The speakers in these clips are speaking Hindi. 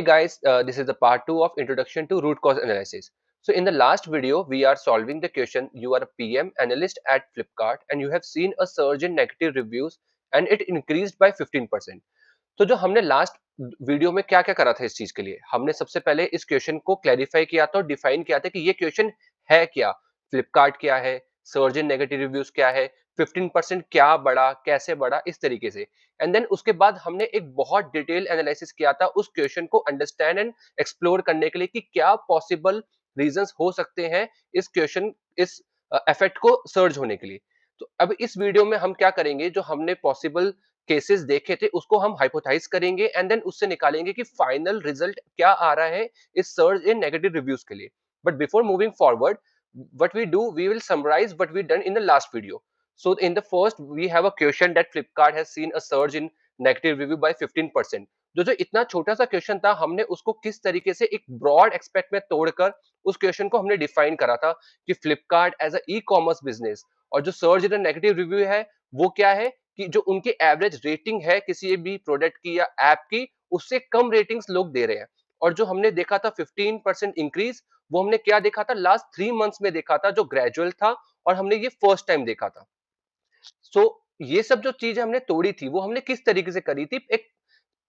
Hey guys, this is the part 2 of Introduction to Root Cause Analysis. So in the last video, we are solving the question. You are a PM analyst at Flipkart and you have seen a surge in negative reviews and it increased by 15%. तो जो हमने लास्ट वीडियो में क्या क्या करा था इस चीज के लिए, हमने सबसे पहले इस क्वेश्चन को क्लैरिफाई किया था और डिफाइन किया था कि ये क्वेश्चन है क्या, फ्लिपकार्ट क्या है, सर्ज इन नेगेटिव रिव्यूज क्या है, 15% क्या बढ़ा, कैसे बढ़ा, इस तरीके से। एंड देन उसके बाद हमने एक बहुत डिटेल एनालिसिस किया था उस क्वेश्चन को अंडरस्टैंड एंड एक्सप्लोर करने के लिए कि क्या पॉसिबल रीजंस हो सकते हैं इस क्वेश्चन, इस इफेक्ट को सर्ज होने के लिए। तो अब इस वीडियो में हम क्या करेंगे, जो हमने पॉसिबल केसेस देखे थे उसको हम हाइपोथाइज करेंगे एंड देन उससे निकालेंगे कि फाइनल रिजल्ट क्या आ रहा है इस सर्ज इन नेगेटिव रिव्यूज के लिए। But before moving forward, what we do, we will summarize what we done in the last video. So in the first we have a question that Flipkart has seen a surge in negative review by 15%. जो इतना छोटा सा क्वेश्चन था, हमने उसको किस तरीके से एक ब्रॉड एक्सपेक्ट में तोड़कर उस क्वेश्चन को हमने डिफाइन करा था कि Flipkart as a e commerce business, और जो सर्ज इन नेगेटिव रिव्यू है वो क्या है कि जो उनकी एवरेज रेटिंग है किसी भी प्रोडक्ट की या ऐप की, उससे कम रेटिंग्स लोग दे रहे हैं। और जो हमने देखा था 15% इंक्रीज, वो हमने क्या देखा था, लास्ट 3 मंथ्स में देखा था, जो ग्रेजुअल था, और हमने ये फर्स्ट टाइम देखा था। सो ये सब जो चीजें हमने तोड़ी थी वो हमने किस तरीके से करी थी, एक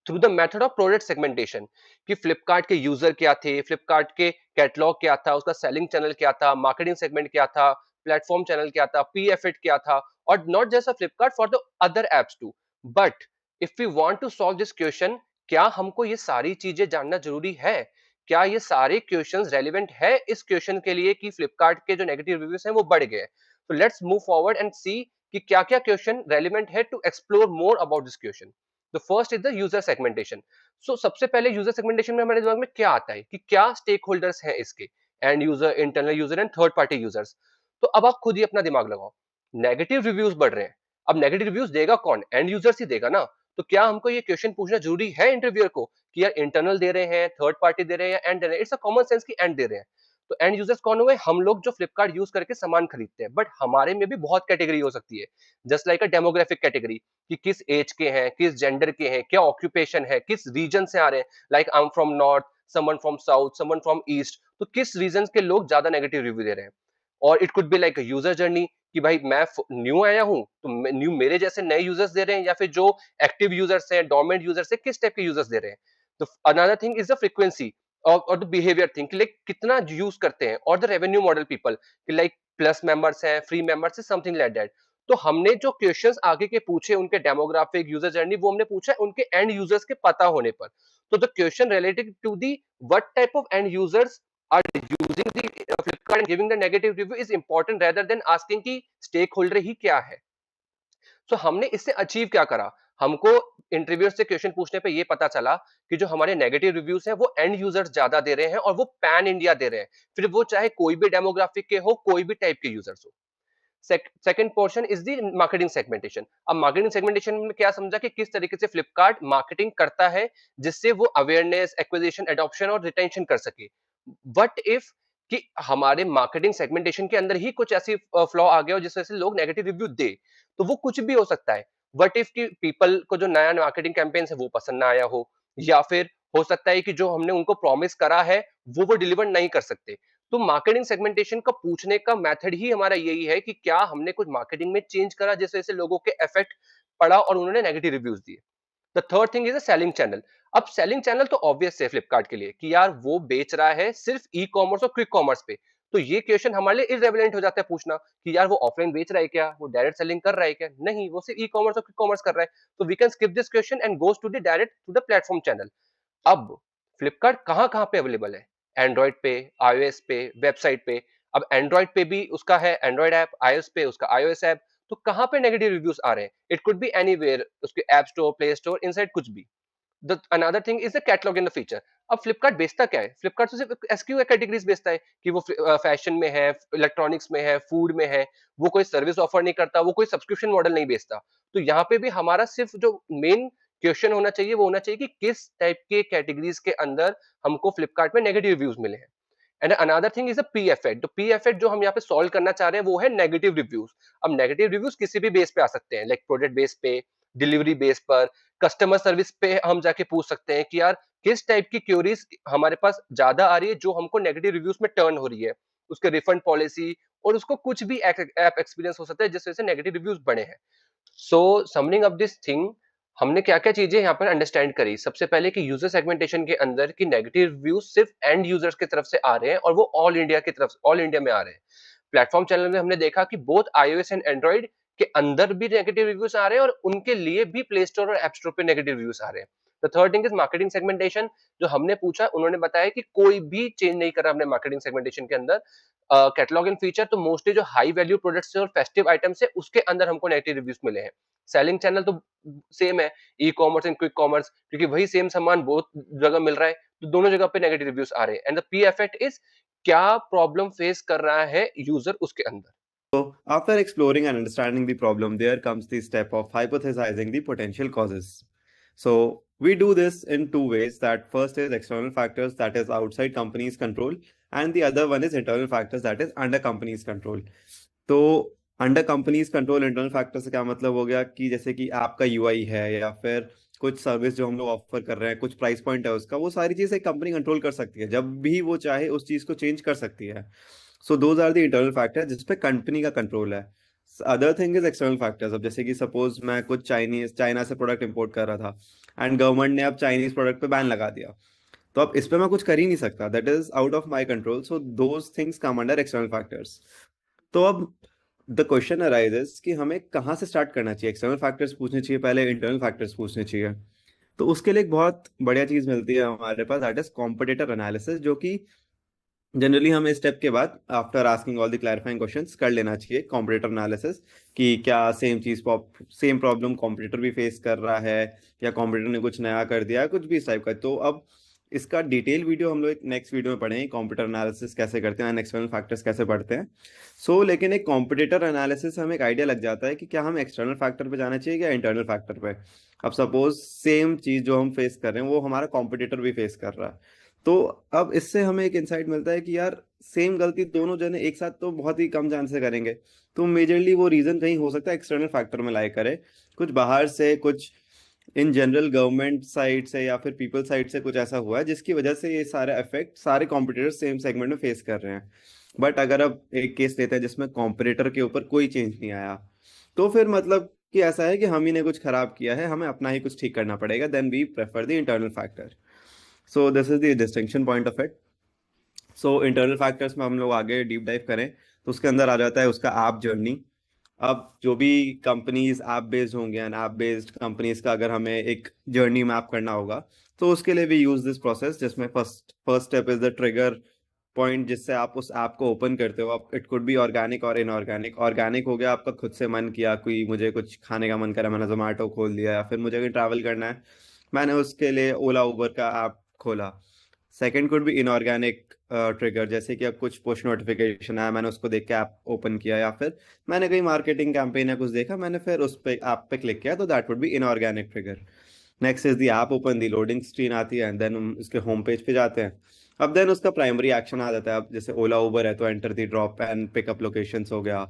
through the method of product segmentation, कि फ्लिपकार्ट के यूजर क्या थे, फ्लिपकार्ट के कैटलॉग क्या था, उसका सेलिंग चैनल क्या था, मार्केटिंग सेगमेंट क्या था, प्लेटफॉर्म चैनल क्या था, पीएफएट क्या था, और not just a Flipkart for the other apps too. But if we want to solve this question, क्या हमको ये सारी चीजें जानना जरूरी है? क्या ये सारे क्वेश्चंस रेलिवेंट है इस क्वेश्चन के लिए कि फ्लिपकार्ट के जो नेगेटिव रिव्यूज हैं वो बढ़ गए? तो let's move forward and see कि क्या क्या क्वेश्चन रेलिवेंट है to explore more about this question. The first is the user segmentation. So सबसे पहले यूजर सेगमेंटेशन में हमारे दिमाग में क्या आता है कि क्या स्टेक होल्डर्स हैं इसके, and user, internal user and third party users. तो अब आप खुद ही अपना दिमाग लगाओ, नेगेटिव रिव्यूज बढ़ रहे हैं, अब नेगेटिव रिव्यूज देगा कौन? एंड यूजर्स ही देगा ना। तो क्या हमको ये क्वेश्चन पूछना जरूरी है इंटरव्यूअर को कि यार इंटरनल दे रहे हैं, थर्ड पार्टी दे रहे हैं या एंड दे रहे हैं? इट्स अ कॉमन सेंस कि एंड दे रहे हैं। तो एंड यूजर्स कौन हुए? हम लोग जो फ्लिपकार्ट यूज करके सामान खरीदते हैं। बट हमारे में भी बहुत कैटेगरी हो सकती है, जस्ट लाइक अ डेमोग्राफिक कैटेगरी, कि किस एज के हैं, किस जेंडर के हैं, क्या ऑक्यूपेशन है, किस रीजन से आ रहे हैं, like I am from north, someone from south, someone from east. तो किस रीजन के लोग ज्यादा नेगेटिव रिव्यू दे रहे हैं? और it could be like user journey, कि भाई मैं न्यू आया हूं तो न्यू मेरे जैसे नए यूजर्स दे रहे हैं, या फिर जो एक्टिव यूजर्स हैं, डोमिनेंट यूजर्स हैं, किस टाइप के यूजर्स दे रहे हैं? तो another thing is the frequency और द बिहेवियर थिंग, कि लाइक कितना यूज करते हैं, और द रेवेन्यू मॉडल पीपल, कि लाइक प्लस मेंबर्स हैं, फ्री मेंबर्स है, समथिंग लाइक दैट। तो हमने जो क्वेश्चंस आगे के पूछे उनके डेमोग्राफिक, यूजर जर्नी, वो हमने पूछा उनके एंड यूजर्स के पता होने पर। तो the question related to the what type of end users are using the Flipkart and giving the negative review is important rather than asking कि stakeholder ही क्या है। तो हमने इससे अचीव क्या करा? हमको इंटरव्यूअर से क्वेश्चन पूछने पे ये पता चला कि जो हमारे नेगेटिव रिव्यूज हैं वो एंड यूजर्स ज्यादा दे रहे हैं, और वो पैन इंडिया दे रहे हैं, फिर वो चाहे कोई भी डेमोग्राफिक के हो, कोई भी टाइप के यूजर्स हो। Second portion is the marketing segmentation. अब मार्केटिंग सेगमेंटेशन में क्या समझा कि किस तरीके से फ्लिपकार्ट मार्केटिंग करता है जिससे वो अवेयरनेस, एक्विजिशन, एडॉप्शन और रिटेंशन कर सके। व्हाट इफ कि हमारे मार्केटिंग सेगमेंटेशन के अंदर ही कुछ ऐसी फ्लॉ आ गया हो जिस वजह से लोग नेगेटिव रिव्यू दे, तो वो कुछ भी हो सकता है। व्हाट इफ कि पीपल को जो नया मार्केटिंग कैंपेन है वो पसंद ना आया हो, या फिर हो सकता है कि जो हमने उनको प्रॉमिस करा है वो डिलीवर नहीं कर सकते। तो मार्केटिंग सेगमेंटेशन का पूछने का मेथड ही हमारा यही है कि क्या हमने कुछ मार्केटिंग में चेंज करा जिस वजह से लोगों के इफेक्ट पड़ा और उन्होंने नेगेटिव रिव्यूज दिए। The third thing is a selling channel. अब सेलिंग चैनल तो ऑब्वियस है फ्लिपकार्ट के लिए कि यार वो बेच रहा है सिर्फ ई कॉमर्स और क्विक कॉमर्स पे। तो ये क्वेश्चन हमारे लिए इररेलेवेंट हो जाता है पूछना कि यार वो ऑफलाइन बेच रहा है क्या, वो डायरेक्ट सेलिंग कर रहा है क्या? नहीं, वो सिर्फ ई कॉमर्स और क्विक कॉमर्स कर रहा है। तो we can skip this question and goes to the direct to the platform channel. अब फ्लिपकार्ट कहाँ-कहाँ पे अवेलेबल है? एंड्रॉइड पे, आईओएस पे, वेबसाइट पे। अब एंड्रॉइड पे भी उसका है एंड्रॉइड ऐप, आईओएस पे उसका आईओएस ऐप। तो कहाँ पे नेगेटिव रिव्यूज आ रहे हैं? इट कुड बी एनीवेयर, उसके app store, play store, inside कुछ भी। The another thing is the catalogue in the feature. अब फ्लिपकार्ट बेचता क्या है? फ्लिपकार्ट तो सिर्फ एसक्यू कैटेगरीज बेचता है कि वो फैशन में है, इलेक्ट्रॉनिक्स में है, फूड में है। वो कोई सर्विस ऑफर नहीं करता, वो कोई सब्सक्रिप्शन मॉडल नहीं बेचता। तो यहाँ पे भी हमारा सिर्फ जो मेन क्वेश्चन होना चाहिए वो होना चाहिए कि किस टाइप के कैटेगरीज के अंदर हमको फ्लिपकार्ट में नेगेटिव रिव्यूज मिले हैं। And another thing is a P effect. तो पी एफेक्ट जो हम यहाँ पे सॉल्व करना चाह रहे हैं वो है नेगेटिव रिव्यूज। अब नेगेटिव रिव्यूज किसी भी बेस पे आ सकते हैं, लाइक प्रोडक्ट बेस पे, डिलीवरी बेस पर, कस्टमर सर्विस पे हम जाके पूछ सकते हैं कि यार किस टाइप की क्यूरीज हमारे पास ज्यादा आ रही है जो हमको नेगेटिव रिव्यूज में टर्न हो रही है, उसके रिफंड पॉलिसी, और उसको कुछ भी ऐप एक्सपीरियंस हो सकता है जिस वजह से नेगेटिव रिव्यूज बढ़े हैं। सो समनिंग अप दिस थिंग, हमने क्या क्या चीजें यहाँ पर अंडरस्टैंड करी। सबसे पहले कि यूजर सेगमेंटेशन के अंदर की नेगेटिव रिव्यूज सिर्फ एंड यूजर्स की तरफ से आ रहे हैं और वो ऑल इंडिया की तरफ, ऑल इंडिया में आ रहे हैं। प्लेटफॉर्म चैनल में हमने देखा कि बोथ iOS एंड एंड्रॉइड के अंदर भी नेगेटिव रिव्यूज आ रहे हैं और उनके लिए भी प्ले स्टोर और ऐप स्टोर पे नेगेटिव रिव्यूज आ रहे हैं। The third thing is marketing segmentation. जो हमने पूछा, उन्होंने बताया कि कोई भी चेंज नहीं करा हमने मार्केटिंग सेगमेंटेशन के अंदर। कैटलॉग इन फीचर तो मोस्टली जो हाई वैल्यू प्रोडक्ट्स और फेस्टिव आइटम्स है उसके अंदर हमको नेगेटिव रिव्यूज मिले हैं। सेलिंग चैनल तो सेम है, e commerce and quick commerce, क्योंकि वही सेम सामान बहुत जगह मिल रहा है, तो दोनों जगह पे नेगेटिव रिव्यूज आ रहे हैं। And the P effect is क्या प्रॉब्लम फेस कर रहा है यूजर उसके अंदर। So, after exploring and understanding the problem, there comes the step of hypothesizing the potential causes. So, we do this in two ways. That first is external factors, that is outside company's control, and the other one is internal factors, that is under company's control. तो under companies control internal factor से क्या मतलब हो गया कि जैसे कि आपका यूआई है या फिर कुछ सर्विस जो हम लोग ऑफर कर रहे हैं, कुछ प्राइस पॉइंट है उसका, वो सारी चीजें कंपनी कंट्रोल कर सकती है, जब भी वो चाहे उस चीज को चेंज कर सकती है। So those are the internal factor जिसपे कंपनी का कंट्रोल है। Other thing is external factors. अब जैसे कि सपोज मैं कुछ चाइना से प्रोडक्ट इंपोर्ट कर रहा था एंड गवर्नमेंट ने अब चाइनीज प्रोडक्ट पे बैन लगा दिया, तो अब इस पे मैं कुछ कर ही नहीं सकता, that is out of my control. So those things come under external factors. तो अब द क्वेश्चन अराइजेस कि हमें कहाँ से स्टार्ट करना चाहिए, एक्सटर्नल फैक्टर्स पूछने चाहिए पहले, इंटरनल फैक्टर्स पूछने चाहिए। तो उसके लिए एक बहुत बढ़िया चीज मिलती है हमारे पास, दैट इज कॉम्पिटिटर एनालिसिस, जो कि जनरली हमें स्टेप के बाद after asking all the clarifying questions कर लेना चाहिए कॉम्पिटिटर एनालिसिस, कि क्या सेम प्रॉब्लम कॉम्पिटिटर भी फेस कर रहा है या कॉम्पिटिटर ने कुछ नया कर दिया है, कुछ भी इस टाइप का। तो अब इसका डिटेल वीडियो हम लोग एक नेक्स्ट वीडियो में पढ़ेंगे, कॉम्पिटिटर एनालिसिस कैसे करते हैं, एक्सटर्नल फैक्टर्स कैसे पढ़ते हैं। लेकिन एक कॉम्पिटिटर एनालिसिस हमें एक आइडिया लग जाता है कि क्या हम एक्सटर्नल फैक्टर पे जाना चाहिए या इंटरनल फैक्टर पे। अब सपोज सेम चीज जो हम फेस कर रहे हैं वो हमारा कॉम्पिटिटर भी फेस कर रहा है, तो अब इससे हमें एक इंसाइट मिलता है कि यार सेम गलती दोनों जने एक साथ तो बहुत ही कम चांस से करेंगे, तो मेजरली वो रीजन कहीं हो सकता है एक्सटर्नल फैक्टर में लाई करे, कुछ बाहर से, कुछ इन जनरल गवर्नमेंट साइड से या फिर पीपल साइड से कुछ ऐसा हुआ है जिसकी वजह से ये सारे इफेक्ट सारे कॉम्पिटिटर सेम सेगमेंट में फेस कर रहे हैं। बट अगर अब एक केस लेते हैं जिसमें कॉम्पिटिटर के ऊपर कोई चेंज नहीं आया, तो फिर मतलब कि ऐसा है कि हम ही ने कुछ खराब किया है, हमें अपना ही कुछ ठीक करना पड़ेगा, then we prefer the internal factor. So this is the distinction point of it. So internal factors में हम लोग आगे डीप डाइव करें तो उसके अंदर आ जाता है उसका ऐप जर्नी। अब जो भी कंपनीज ऐप बेस्ड होंगे एंड ऐप बेस्ड कंपनीज का अगर हमें एक जर्नी मैप करना होगा, तो उसके लिए भी यूज दिस प्रोसेस, जिसमें first first step is the trigger point, जिससे आप उस ऐप को ओपन करते हो। आप इट कुड बी ऑर्गेनिक और इनऑर्गेनिक। ऑर्गेनिक हो गया आपका खुद से मन किया, कोई मुझे कुछ खाने का मन करा, मैंने जोमेटो खोल दिया, या फिर मुझे कहीं ट्रैवल करना है, मैंने उसके लिए ओला उबर का ऐप खोला। सेकंड कुड भी इनऑर्गेनिक ट्रिगर, जैसे कि अब कुछ पुश नोटिफिकेशन आया, मैंने उसको देख के ऐप ओपन किया, या फिर मैंने कहीं मार्केटिंग कैंपेन या कुछ देखा, मैंने फिर उस पे ऐप पे क्लिक किया, तो that would be inorganic trigger. Next is the app open, the loading screen आती है एंड देन हम इसके होम पेज पे जाते हैं। अब देन उसका प्राइमरी एक्शन आ जाता है। अब जैसे ओला उबर है तो enter the drop and pickup locations हो गया,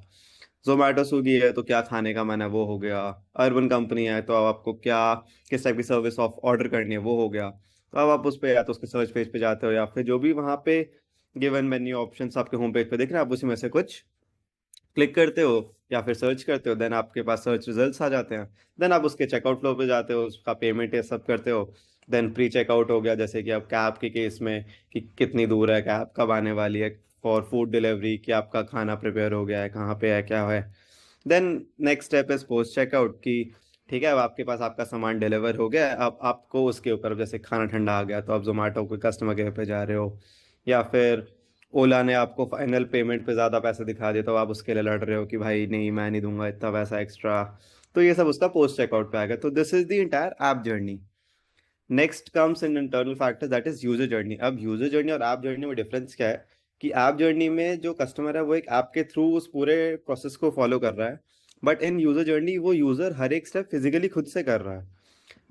जोमेटो स्विगी है तो क्या खाने का मन है वो हो गया, अर्बन कंपनी है तो अब आपको क्या किस टाइप की सर्विस ऑफ ऑर्डर करनी है वो हो गया। तो अब आप उस पे या तो उसके सर्च पेज पे जाते हो या फिर जो भी वहाँ पे गिवन मेन्यू ऑप्शंस आपके होम पेज पे दिख रहे हैं, आप उसी में से कुछ क्लिक करते हो या फिर सर्च करते हो, देन आपके पास सर्च रिजल्ट्स आ जाते हैं। देन आप उसके चेकआउट फ्लो पे जाते हो, उसका पेमेंट ये सब करते हो। देन प्री चेकआउट हो गया, जैसे कि अब कैब के केस में कि कितनी दूर है कैब, कब आने वाली है, फॉर फूड डिलीवरी कि आपका खाना प्रिपेयर हो गया है, कहाँ पे है, क्या है। Then next step is post checkout की ठीक है, अब आपके पास आपका सामान डिलीवर हो गया है, अब आपको उसके ऊपर जैसे खाना ठंडा आ गया तो आप जोमेटो के कस्टमर केयर पे जा रहे हो, या फिर ओला ने आपको फाइनल पेमेंट पे ज़्यादा पैसे दिखा दिए तो आप उसके लिए लड़ रहे हो कि भाई नहीं मैं नहीं दूंगा इतना पैसा एक्स्ट्रा। तो ये सब उसका पोस्ट चेकआउट पे आएगा। तो this is the entire app journey. Next comes in internal factor, that is user journey. अब यूजर जर्नी और ऐप जर्नी में डिफरेंस क्या है कि ऐप जर्नी में जो कस्टमर है वो एक ऐप के थ्रू उस पूरे प्रोसेस को फॉलो कर रहा है, बट इन यूजर जर्नी वो यूजर हर एक स्टेप फिजिकली खुद से कर रहा है।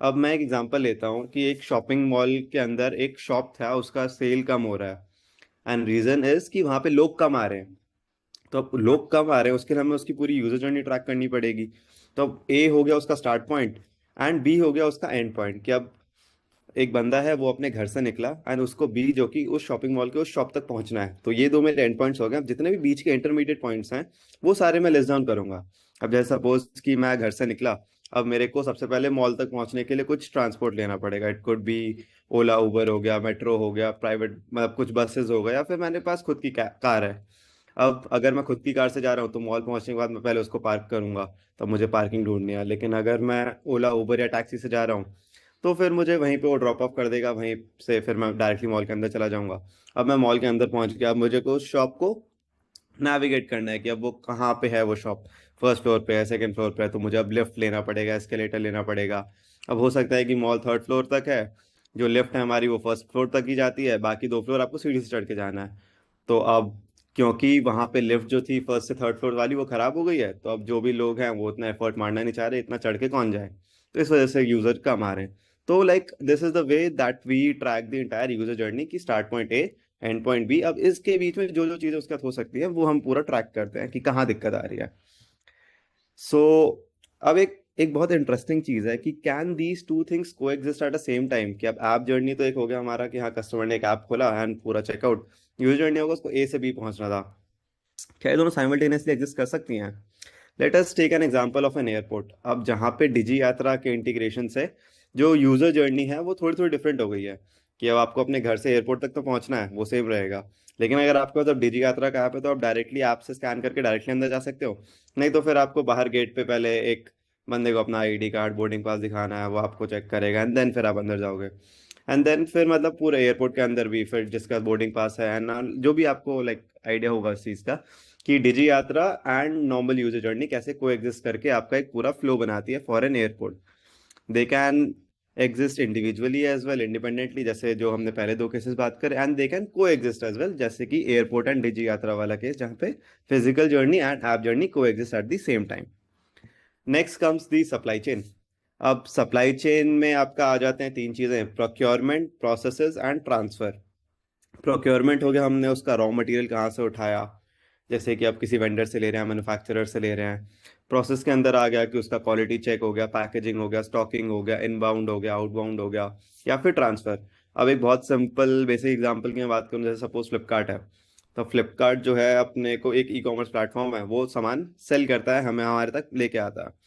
अब मैं एक एग्जांपल लेता हूँ कि एक शॉपिंग मॉल के अंदर एक शॉप था, उसका सेल कम हो रहा है एंड रीजन इज कि वहाँ पे लोग कम आ रहे हैं। तो अब लोग कम आ रहे हैं उसके लिए हमें उसकी पूरी यूजर जर्नी ट्रैक करनी पड़ेगी। तो अब ए हो गया उसका स्टार्ट पॉइंट एंड बी हो गया उसका एंड पॉइंट, कि अब एक बंदा है वो अपने घर से निकला एंड उसको बी जो कि उस शॉपिंग मॉल के उस शॉप तक पहुंचना है। तो ये दो मेरे एंड पॉइंट्स हो गए। अब जितने भी बीच के इंटरमीडिएट पॉइंट्स हैं वो सारे मैं लिस्ट डाउन करूंगा। अब जैसे सपोज कि मैं घर से निकला, अब मेरे को सबसे पहले मॉल तक पहुंचने के लिए कुछ ट्रांसपोर्ट लेना पड़ेगा। इट कुड बी ओला उबर हो गया, मेट्रो हो गया, प्राइवेट मतलब कुछ बसेस हो गया, या फिर मेरे पास खुद की कार है। अब अगर मैं खुद की कार से जा रहा हूँ तो मॉल पहुंचने के बाद मैं पहले उसको पार्क करूंगा, तब मुझे पार्किंग ढूंढनी है। लेकिन अगर मैं ओला उबर या टैक्सी से जा रहा हूँ तो फिर मुझे वहीं पे वो ड्रॉप ऑफ कर देगा, वहीं से फिर मैं डायरेक्टली मॉल के अंदर चला जाऊंगा। अब मैं मॉल के अंदर पहुंच गया, अब मुझे को उस शॉप को नेविगेट करना है कि अब वो कहाँ पे है वो शॉप। फर्स्ट फ्लोर पे है, सेकंड फ्लोर पे है, तो मुझे अब लिफ्ट लेना पड़ेगा, एस्केलेटर लेना पड़ेगा। अब हो सकता है कि मॉल थर्ड फ्लोर तक है, जो लिफ्ट है हमारी वो फर्स्ट फ्लोर तक ही जाती है, बाकी दो फ्लोर आपको सीढ़ी से चढ़ के जाना है। तो अब क्योंकि वहां पे लिफ्ट जो थी फर्स्ट से थर्ड फ्लोर वाली वो खराब हो गई है, तो अब जो भी लोग हैं वो उतना एफर्ट मारना नहीं चाह रहे, इतना चढ़ के कौन जाए। तो इस वजह से यूजर कम आ रहे हैं। तो like this is the way that we track the entire user journey की start point A end point B. अब इसके बीच में जो जो चीजें उसके साथ हो सकती है वो हम पूरा ट्रैक करते हैं कि कहाँ दिक्कत आ रही है। सो अब एक एक बहुत इंटरेस्टिंग चीज है कि कैन दीज टू थिंग्स को exist at the same time. कि अब ऐप जर्नी तो एक हो गया हमारा कि हाँ कस्टमर ने एक ऐप खोला एंड पूरा चेकआउट। यूजर जर्नी होगा उसको ए से बी पहुंचना था। क्या ये दोनों साइमल्टेनियसली एग्जिस्ट कर सकती हैं? Let us take an example of an airport. अब जहाँ पे डिजी यात्रा के इंटीग्रेशन से जो यूजर जर्नी है वो थोड़ी थोड़ी डिफरेंट हो गई है। कि अब आपको अपने घर से एयरपोर्ट तक तो पहुंचना है, वो सेम रहेगा। लेकिन अगर आपके पास अब डिजी यात्रा का ऐप है तो आप डायरेक्टली ऐप से स्कैन करके डायरेक्टली अंदर जा सकते हो। नहीं तो फिर आपको बाहर गेट पे पहले एक बंदे को अपना आईडी कार्ड बोर्डिंग पास दिखाना है, वो आपको चेक करेगा एंड देन फिर आप अंदर जाओगे। एंड देन फिर मतलब पूरे एयरपोर्ट के अंदर भी फिर जिसका बोर्डिंग पास है एंड जो भी आपको लाइक आइडिया होगा इस चीज़ का कि डिजी यात्रा एंड नॉर्मल यूजर जर्नी कैसे को एग्जिस्ट करके आपका एक पूरा फ्लो बनाती है for an airport. They can exist individually as well, independently, जैसे जो हमने पहले दो केसेस बात कर, and they can coexist as well, जैसे कि एयरपोर्ट एंड डिजी यात्रा वाला केस जहाँ पे physical journey and app journey को exist at the same time. Next comes the supply chain. अब सप्लाई चेन में आपका आ जाते हैं तीन चीजें: procurement, processes and transfer. Procurement हो गया हमने उसका रॉ मटेरियल कहाँ से उठाया, जैसे कि आप किसी वेंडर से ले रहे हैं, मैन्युफैक्चरर से ले रहे हैं। प्रोसेस के अंदर आ गया कि उसका क्वालिटी चेक हो गया, पैकेजिंग हो गया, स्टॉकिंग हो गया, इनबाउंड हो गया, आउटबाउंड हो गया, या फिर ट्रांसफर। अब एक बहुत सिंपल बेसिक एग्जांपल की मैं बात करूं, जैसे सपोज फ्लिपकार्ट है। तो फ्लिपकार्ट जो है अपने को एक ई कॉमर्स प्लेटफॉर्म है, वो सामान सेल करता है, हमें हमारे तक लेके आता है।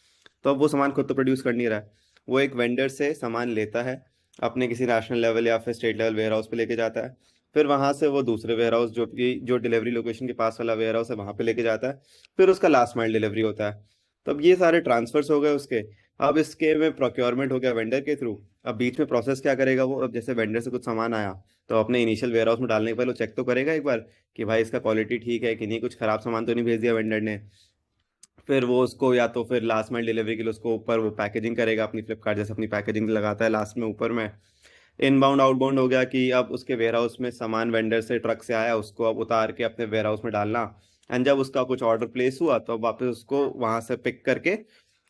तो अब वो सामान खुद तो प्रोड्यूस कर नहीं रहा है, वो एक वेंडर से सामान लेता है, अपने किसी नेशनल लेवल या फिर स्टेट लेवल वेयर हाउस पे लेके जाता है। फिर वहां से वो दूसरे वेयर हाउस जो डिलीवरी लोकेशन के पास वाला वेयर हाउस है वहां पे लेके जाता है। फिर उसका लास्ट माइल डिलीवरी होता है। तो अब ये सारे ट्रांसफर्स हो गए उसके। अब इसके में प्रोक्योरमेंट हो गया वेंडर के थ्रू। अब बीच में प्रोसेस क्या करेगा वो, अब जैसे वेंडर से कुछ सामान आया तो अपने इनिशियल वेयर हाउस में डालने के पहले वो चेक तो करेगा एक बार कि भाई इसका क्वालिटी ठीक है कि नहीं, कुछ खराब सामान तो नहीं भेज दिया वेंडर ने। फिर वो उसको या तो फिर लास्ट माइल डिलीवरी के लिए उसको ऊपर वो पैकेजिंग करेगा, अपनी फ्लिपकार्ट जैसे अपनी पैकेजिंग लगाता है लास्ट में ऊपर में। इनबाउंड आउटबाउंड हो गया कि अब उसके वेयर हाउस में सामान वेंडर से ट्रक से आया, उसको अब उतार के अपने वेयर हाउस में डालना। एंड जब उसका कुछ ऑर्डर प्लेस हुआ तो अब वापस उसको वहां से पिक करके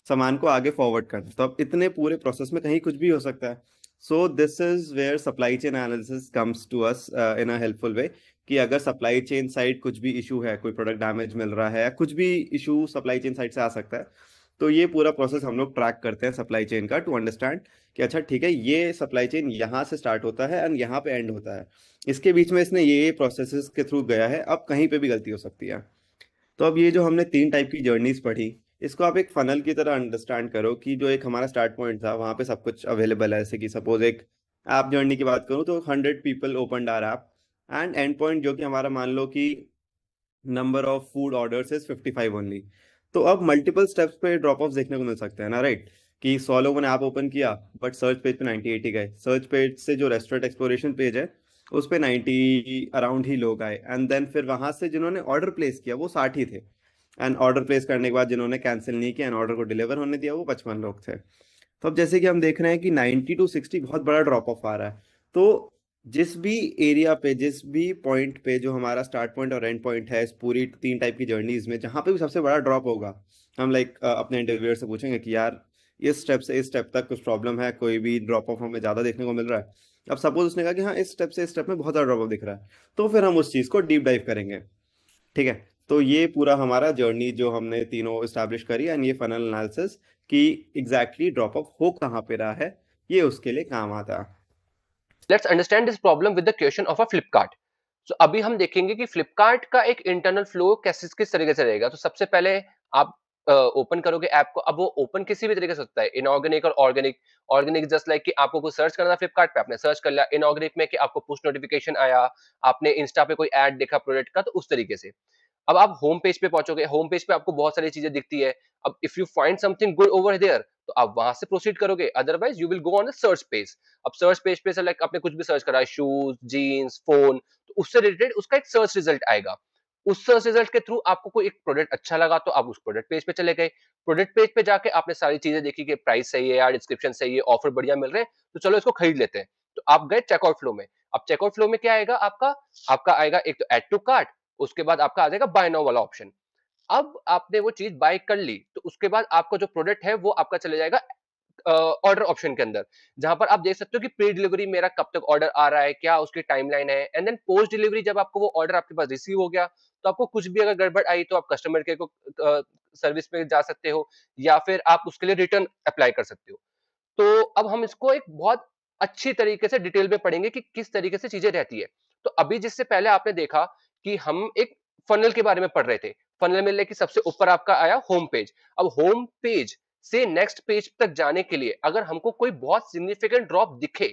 सामान को आगे फॉरवर्ड करना। तो अब इतने पूरे प्रोसेस में कहीं कुछ भी हो सकता है। So this is where supply chain analysis comes to us in a helpful way. कि अगर सप्लाई चेन साइड कुछ भी इशू है, कोई प्रोडक्ट डैमेज मिल रहा है या कुछ भी इशू सप्लाई चेन साइड से आ सकता है, तो ये पूरा प्रोसेस हम लोग ट्रैक करते हैं सप्लाई चेन का, टू अंडरस्टैंड कि अच्छा ठीक है ये सप्लाई चेन यहाँ से स्टार्ट होता है एंड यहाँ पे एंड होता है, इसके बीच में इसने ये प्रोसेसेस के थ्रू गया है, अब कहीं पे भी गलती हो सकती है। तो अब ये जो हमने तीन टाइप की जर्नीज पढ़ी, इसको आप एक फनल की तरह अंडरस्टैंड करो कि जो एक हमारा स्टार्ट पॉइंट था वहां पे सब कुछ अवेलेबल है। जैसे कि सपोज एक ऐप जर्नी की बात करूँ तो 100 people open our app, and end point जो कि हमारा मान लो कि number of food orders is 55 only. तो अब मल्टीपल स्टेप्स पे ड्रॉप ऑफ देखने को मिल सकते हैं ना, राइट? कि 100 लोगों ने ऐप ओपन किया बट सर्च पेज पे 98 ही गए। सर्च पेज से जो रेस्टोरेंट एक्सप्लोरेशन पेज है उस पे 90 अराउंड ही लोग आए, एंड देन फिर वहां से जिन्होंने ऑर्डर प्लेस किया वो 60 ही थे। एंड ऑर्डर प्लेस करने के बाद जिन्होंने कैंसिल नहीं किया एंड ऑर्डर को डिलीवर होने दिया वो 55 लोग थे। तो अब जैसे कि हम देख रहे हैं कि 90 to 60 बहुत बड़ा ड्रॉप ऑफ आ रहा है। तो जिस भी एरिया पे, जिस भी पॉइंट पे जो हमारा स्टार्ट पॉइंट और एंड पॉइंट है इस पूरी तीन टाइप की जर्नीज में, जहाँ पे भी सबसे बड़ा ड्रॉप होगा, हम लाइक अपने इंटरव्यूअर से पूछेंगे कि यार इस स्टेप से इस स्टेप तक कुछ प्रॉब्लम है, कोई भी ड्रॉप ऑफ हमें ज्यादा देखने को मिल रहा है। अब सपोज उसने कहा कि हाँ इस स्टेप से इस स्टेप में बहुत ज्यादा ड्रॉप ऑफ दिख रहा है, तो फिर हम उस चीज को डीप डाइव करेंगे। ठीक है। तो ये पूरा हमारा जर्नी जो हमने तीनों इस्टेब्लिश करी एंड ये फनल एनालिसिस कि एग्जैक्टली ड्रॉप ऑफ हो कहाँ पे रहा है, ये उसके लिए काम आता है। Let's understand this problem with the question of a Flipkart. सो अभी हम देखेंगे कि फ्लिपकार्ट का एक इंटरनल फ्लो कैसे किस तरीके से रहेगा। तो सबसे पहले आप ओपन करोगे ऐप को। अब वो ओपन किसी भी तरीके से होता है, इनऑर्गेनिक और ऑर्गेनिक। ऑर्गेनिक जस्ट लाइक कि आपको कुछ सर्च करना फ्लिपकार्ट पे, आपने सर्च कर लिया। इनऑर्गेनिक में कि आपको पुश नोटिफिकेशन आया, आपने इंस्टा पे कोई ऐड देखा प्रोडक्ट का, तो उस तरीके से। अब आप होम पेज पे पहुंचोगे, होम पेज पे आपको बहुत सारी चीजें दिखती है। अब if you find something good over there, तो आप वहां से प्रोसीड करोगे, otherwise you will go on the search page. अब सर्च पेज पे से लाइक आपने कुछ भी सर्च करा, शूज, जीन्स, फोन, तो उससे रिलेटेड उसका एक सर्च रिजल्ट आएगा। उस सर्च रिजल्ट के थ्रू आपको कोई एक प्रोडक्ट अच्छा लगा, तो आप उस प्रोडक्ट पेज पे चले गए। प्रोडक्ट पेज पे जाके आपने सारी चीजें देखी कि प्राइस सही है या डिस्क्रिप्शन सही है, ऑफर बढ़िया मिल रहे हैं, तो चलो इसको खरीद लेते हैं। तो आप गए चेकआउट फ्लो में। अब चेकआउट फ्लो में क्या आएगा आपका? आपका आएगा एक तो ऐड टू कार्ट, उसके बाद आपका आ जाएगा बाय नाउ वाला ऑप्शन। अब आपने वो चीज बाय कर ली, तो उसके बाद आपका जो प्रोडक्ट है वो आपका चले जाएगा ऑर्डर ऑप्शन के अंदर, जहां पर आप देख सकते हो कि प्री डिलीवरी मेरा कब तक ऑर्डर आ रहा है, क्या उसकी टाइमलाइन है। एंड देन पोस्ट डिलीवरी जब आपको वो ऑर्डर आपके पास रिसीव हो गया, तो आपको कुछ भी अगर गड़बड़ आई तो आप कस्टमर केयर को सर्विस पे जा सकते हो, या फिर आप उसके लिए रिटर्न अप्लाई कर सकते हो। तो अब हम इसको एक बहुत अच्छी तरीके से डिटेल में पढ़ेंगे कि किस तरीके से चीजें रहती है। तो अभी जिससे पहले आपने देखा कि हम एक फनल के बारे में पढ़ रहे थे। फनल में लेके सबसे ऊपर आपका आया होम पेज। अब होम पेज से नेक्स्ट पेज तक जाने के लिए अगर हमको कोई बहुत सिग्निफिकेंट ड्रॉप दिखे,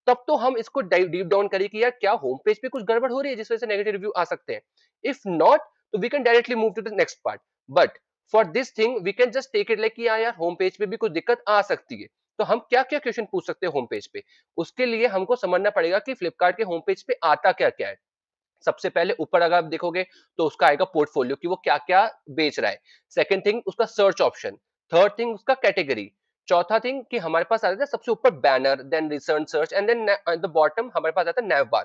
तब तो हम इसको डीप डाउन करें कि यार क्या होम पेज पे कुछ गड़बड़ हो रही है जिस वजह से नेगेटिव रिव्यू आ सकते हैं। इफ नॉट, तो we can directly move to the next part. But for this thing we can just take it like कि यार होम पेज पे भी कुछ दिक्कत आ सकती है। तो हम क्या-क्या क्वेश्चन पूछ सकते हैं होम पेज पे? उसके लिए हमको समझना पड़ेगा कि फ्लिपकार्ट के होम पेज पे आता क्या-क्या है। सबसे पहले ऊपर अगर आप देखोगे तो उसका आएगा पोर्टफोलियो कि वो क्या-क्या बेच रहा है। सेकंड थिंग उसका सर्च ऑप्शन, थर्ड थिंग उसका कैटेगरी, चौथा थिंग कि हमारे पास आ जाता है सबसे ऊपर banner, then recent search and then at the bottom हमारे पास आता है नैव बार।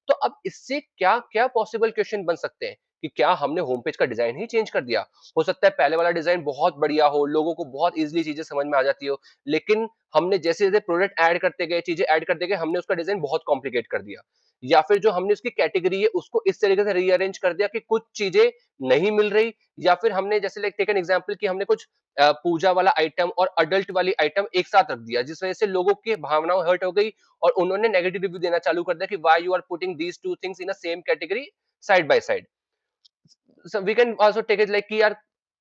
तो अब इससे क्या-क्या पॉसिबल क्वेश्चन बन सकते हैं कि क्या हमने होम पेज का डिजाइन ही चेंज कर दिया? हो सकता है पहले वाला डिजाइन बहुत बढ़िया हो, लोगों को बहुत ईजिली चीजें समझ में आ जाती हो, लेकिन हमने जैसे-जैसे प्रोडक्ट ऐड करते गए, चीजें ऐड करते गए, हमने उसका डिजाइन बहुत कॉम्प्लिकेट कर दिया। या फिर जो हमने उसकी कैटेगरी है उसको इस तरीके से रीअरेंज कर दिया कि कुछ चीजें नहीं मिल रही, या फिर हमने जैसे लाइक टेक एन एग्जांपल कि हमने कुछ पूजा वाला आइटम और अडल्ट वाली आइटम एक साथ रख दिया, जिस वजह से लोगों की भावनाएं हर्ट हो गई और उन्होंने नेगेटिव रिव्यू देना चालू कर दिया कि why you are putting these two things in a same category side by side. So we can also take it like कि यार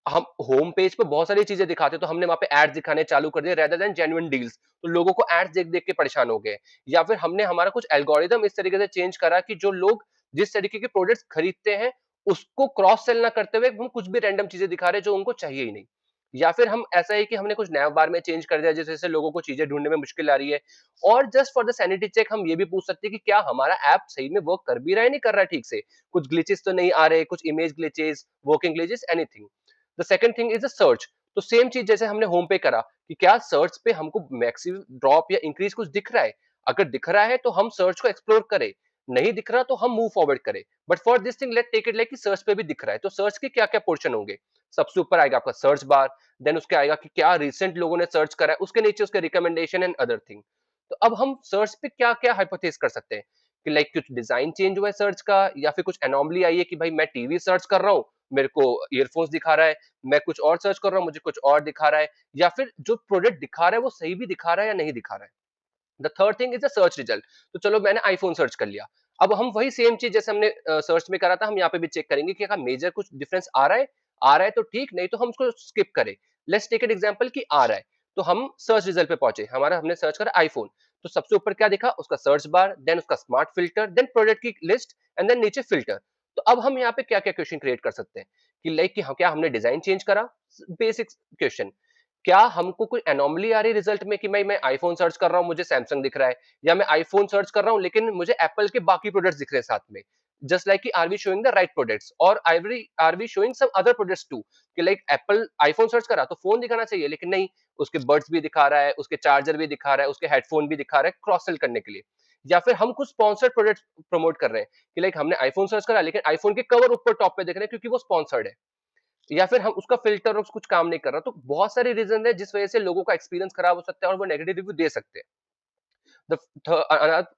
हम होम पेज पे बहुत सारी चीजें दिखाते हैं, तो हमने वहां पे एड्स दिखाने चालू कर दिए रेदर देन जेन्युइन डील्स। तो लोगों को एड्स देख देख के परेशान हो गए, या फिर हमने हमारा कुछ एल्गोरिदम इस तरीके से चेंज करा कि जो लोग जिस तरीके के प्रोडक्ट्स खरीदते हैं उसको क्रॉस सेल ना करते हुए हम कुछ भी रैंडम चीजें दिखा रहे हैं जो उनको चाहिए ही नहीं। या फिर हम ऐसा है कि हमने कुछ नैव बार में चेंज कर दिया जिस वजह से लोगों को चीजें ढूंढने में मुश्किल आ रही है। और just for the sanity check हम ये भी पूछ सकते हैं कि क्या हमारा ऐप सही में वर्क कर भी रहा है, नहीं कर रहा है ठीक से, कुछ ग्लिचेस तो नहीं आ रहे, कुछ image glitches, working glitches, anything. The second thing is the search. तो सेम चीज जैसे हमने होम पे करा कि क्या सर्च पे हमको मैक्सिमम ड्रॉप या इंक्रीज कुछ दिख रहा है। अगर दिख रहा है तो हम सर्च को एक्सप्लोर करें, नहीं दिख रहा तो हम मूव फॉरवर्ड करें। But for this thing let take it like कि सर्च पे भी दिख रहा है, तो सर्च के क्या क्या पोर्शन होंगे। सबसे ऊपर आएगा आपका सर्च बार, देन उसके आएगा कि क्या रिसेंट लोगों ने सर्च करा है, उसके नीचे उसके रिकमेंडेशन एंड अदर थिंग। तो अब हम सर्च पे क्या क्या हाइपोथेसिस कर सकते हैं कि लाइक कुछ डिजाइन चेंज हुआ है सर्च का, या फिर कुछ एनोमली आई है कि भाई मैं टीवी सर्च कर रहा हूँ, मेरे को ईयरफोन्स दिखा रहा है, मैं कुछ और सर्च कर रहा हूँ, मुझे कुछ और दिखा रहा है, या फिर जो प्रोडक्ट दिखा रहा है वो सही भी दिखा रहा है या नहीं दिखा रहा है। The third thing is the search result. तो चलो मैंने आईफोन सर्च कर लिया, अब हम वही सेम चीज जैसे हमने सर्च में करा था हम यहाँ पे भी चेक करेंगे कि अगर मेजर कुछ डिफरेंस आ रहा है, आ रहा है तो ठीक, नहीं तो हम उसको स्किप करें। लेट्स टेक एन एग्जांपल कि आ रहा है, तो हम सर्च रिजल्ट पे पहुंचे, हमारा हमने सर्च करा आईफोन, तो सबसे ऊपर क्या दिखा, उसका सर्च बार, देन उसका स्मार्ट फिल्टर, देन प्रोडक्ट की लिस्ट, एंड देन नीचे फिल्टर। तो अब हम यहाँ पे क्या क्या क्वेश्चन क्रिएट कर सकते हैं कि लाइक कि क्या हमने डिजाइन चेंज करा, बेसिक क्वेश्चन। क्या हमको कोई एनोमली आ रही है रिजल्ट में कि मैं आईफोन सर्च कर रहा हूँ मुझे सैमसंग दिख रहा है, या मैं आईफोन सर्च कर रहा हूँ लेकिन मुझे एप्पल के बाकी प्रोडक्ट्स दिख रहे हैं साथ में। जस्ट लाइक कि are we showing the right products और are we showing some other products too, कि लाइक एप्पल आईफोन सर्च करा तो फोन दिखाना चाहिए, लेकिन नहीं, उसके बड्स भी दिखा रहा है, उसके चार्जर भी दिखा रहा है, उसके हेडफोन भी दिखा रहा है क्रॉस सेल करने के लिए। या फिर हम कुछ स्पॉन्सर्ड प्रोडक्ट प्रमोट कर रहे हैं कि लाइक हमने आईफोन सर्च करा लेकिन आईफोन के कवर ऊपर टॉप पे दिख रहे हैं क्योंकि वो स्पॉन्सर्ड है, या फिर हम उसका फिल्टर और कुछ काम नहीं कर रहा। तो बहुत सारी रीजन है जिस वजह से लोगों का एक्सपीरियंस खराब हो सकता है और वो नेगेटिव रिव्यू दे सकते हैं।